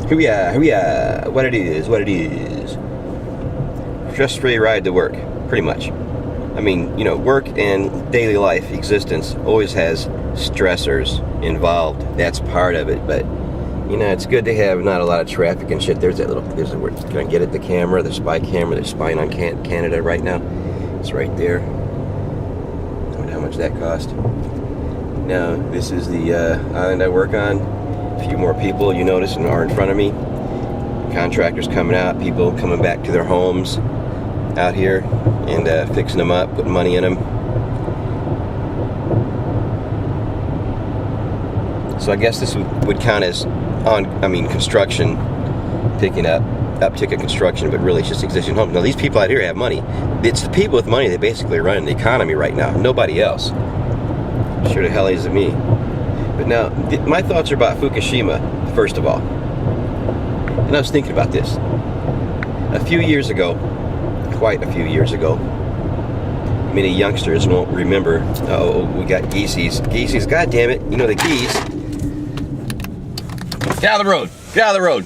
Hooyah, what it is. Stress-free ride to work, pretty much. I mean, you know, work and daily life existence always has stressors involved. That's part of it, but, you know, it's good to have not a lot of traffic and shit. There's can I get it, the camera, the spy camera, they're spying on Canada right now. It's right there. I wonder how much that cost. Now, this is the island I work on. A few more people, you notice, are in front of me. Contractors coming out, people coming back to their homes out here and fixing them up, putting money in them. So I guess this would count as construction, picking up, uptick of construction, but really it's just existing homes. Now these people out here have money. It's the people with money that basically run the economy right now. Nobody else. Sure the hell isn't me. But now, my thoughts are about Fukushima, first of all. And I was thinking about this. A few years ago, quite a few years ago, many youngsters won't remember. Oh, we got geeseys. Geeseys, god damn it. You know the geese. Get out of the road. Get out of the road.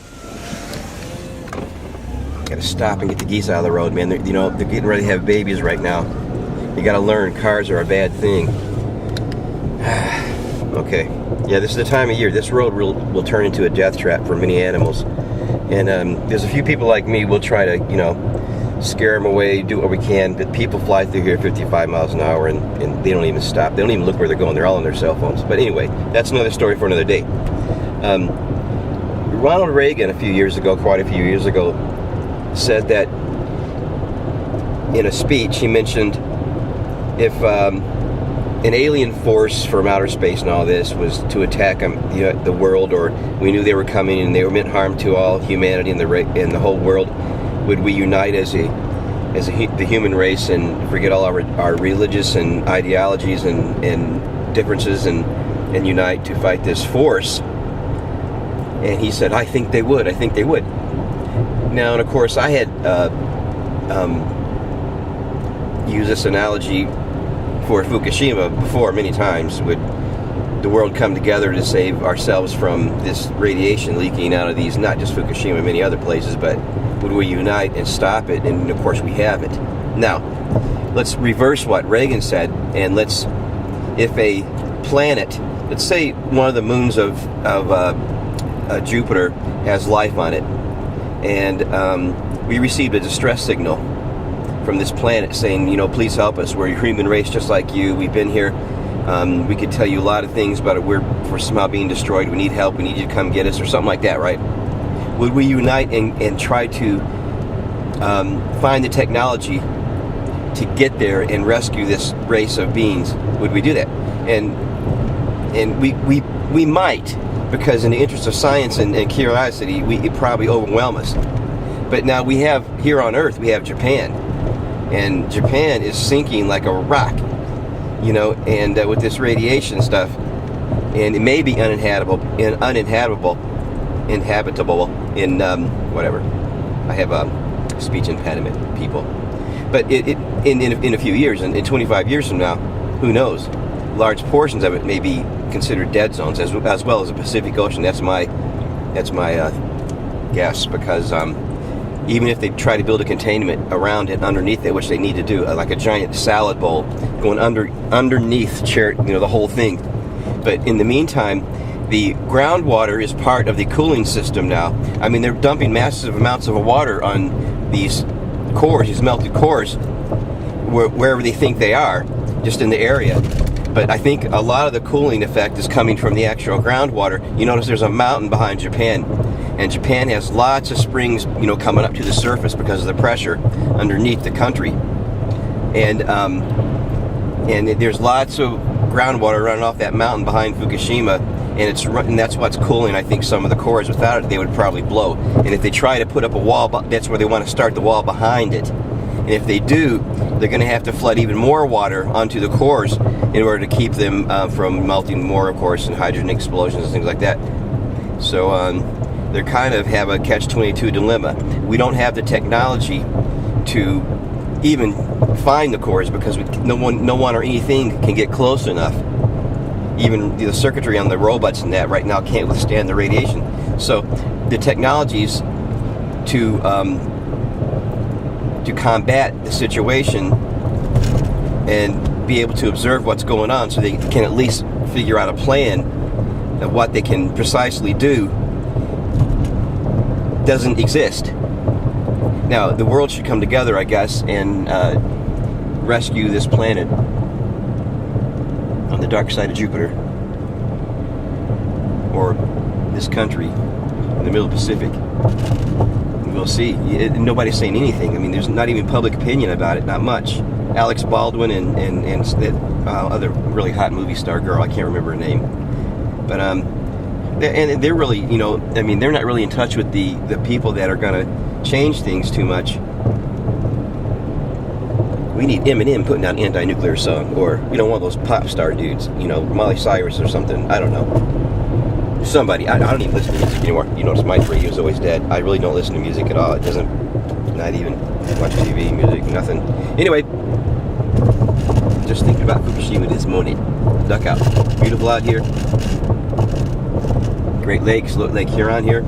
Gotta stop and get the geese out of the road, man. They're getting ready to have babies right now. You gotta learn, cars are a bad thing. Okay. Yeah, this is the time of year. This road will turn into a death trap for many animals. And there's a few people like me, we'll try to, you know, scare them away, do what we can, but people fly through here 55 miles an hour and they don't even stop. They don't even look where they're going. They're all on their cell phones. But anyway, that's another story for another day. Ronald Reagan, quite a few years ago, said that in a speech, he mentioned if an alien force from outer space and all this was to attack the world, or we knew they were coming and they were meant harm to all humanity and the whole world, would we unite as the human race and forget all our religious and ideologies and differences and unite to fight this force? And he said, I think they would. Now, and of course, I had used this analogy for Fukushima before many times. Would the world come together to save ourselves from this radiation leaking out of these, not just Fukushima, many other places, but would we unite and stop it? And of course we haven't. Now, let's reverse what Reagan said, and if a planet, let's say one of the moons of Jupiter has life on it, and we received a distress signal from this planet saying, you know, please help us. We're a human race just like you. We've been here. We could tell you a lot of things, but we're somehow being destroyed. We need help. We need you to come get us, or something like that, right? Would we unite and try to find the technology to get there and rescue this race of beings? Would we do that? And we might, because in the interest of science and curiosity, it probably overwhelm us. But now we have, here on Earth, we have Japan. And Japan is sinking like a rock, you know, and with this radiation stuff. And it may be uninhabitable in whatever. I have a speech impediment, people. But in a few years, in 25 years from now, who knows? Large portions of it may be considered dead zones, as well as the Pacific Ocean. That's my guess, because even if they try to build a containment around it, underneath it, which they need to do, like a giant salad bowl going underneath the whole thing. But in the meantime, the groundwater is part of the cooling system now. I mean, they're dumping massive amounts of water on these cores, these melted cores, wherever they think they are, just in the area. But I think a lot of the cooling effect is coming from the actual groundwater. You notice there's a mountain behind Japan, and Japan has lots of springs, you know, coming up to the surface because of the pressure underneath the country. And there's lots of groundwater running off that mountain behind Fukushima, and that's what's cooling, I think, some of the cores. Without it, they would probably blow. And if they try to put up a wall, that's where they want to start the wall behind it. And if they do, they're going to have to flood even more water onto the cores in order to keep them from melting more, of course, and hydrogen explosions and things like that. So they kind of have a catch-22 dilemma. We don't have the technology to even find the cores, because no one or anything can get close enough. Even the circuitry on the robots and that right now can't withstand the radiation. So the technologies to combat the situation and be able to observe what's going on, so they can at least figure out a plan of what they can precisely do, doesn't exist. Now, the world should come together, I guess, and rescue this planet on the dark side of Jupiter, or this country in the middle of the Pacific. We'll see. Nobody's saying anything. I mean, there's not even public opinion about it, not much. Alex Baldwin and that other really hot movie star girl, I can't remember her name. But and they're really, you know, I mean, they're not really in touch with the people that are going to change things too much. We need Eminem putting out an anti-nuclear song, or we don't want those pop star dudes, you know, Miley Cyrus or something. I don't know. Somebody. I don't even listen to music anymore. You notice my radio's always dead. I really don't listen to music at all. It doesn't. Not even watch TV, music, nothing. Anyway, just thinking about Fukushima this morning. Duck out. Beautiful out here. Great Lakes, Lake Huron here.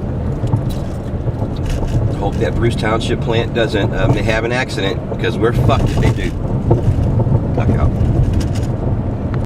Hope that Bruce Township plant doesn't have an accident, because we're fucked if they do. Duck out.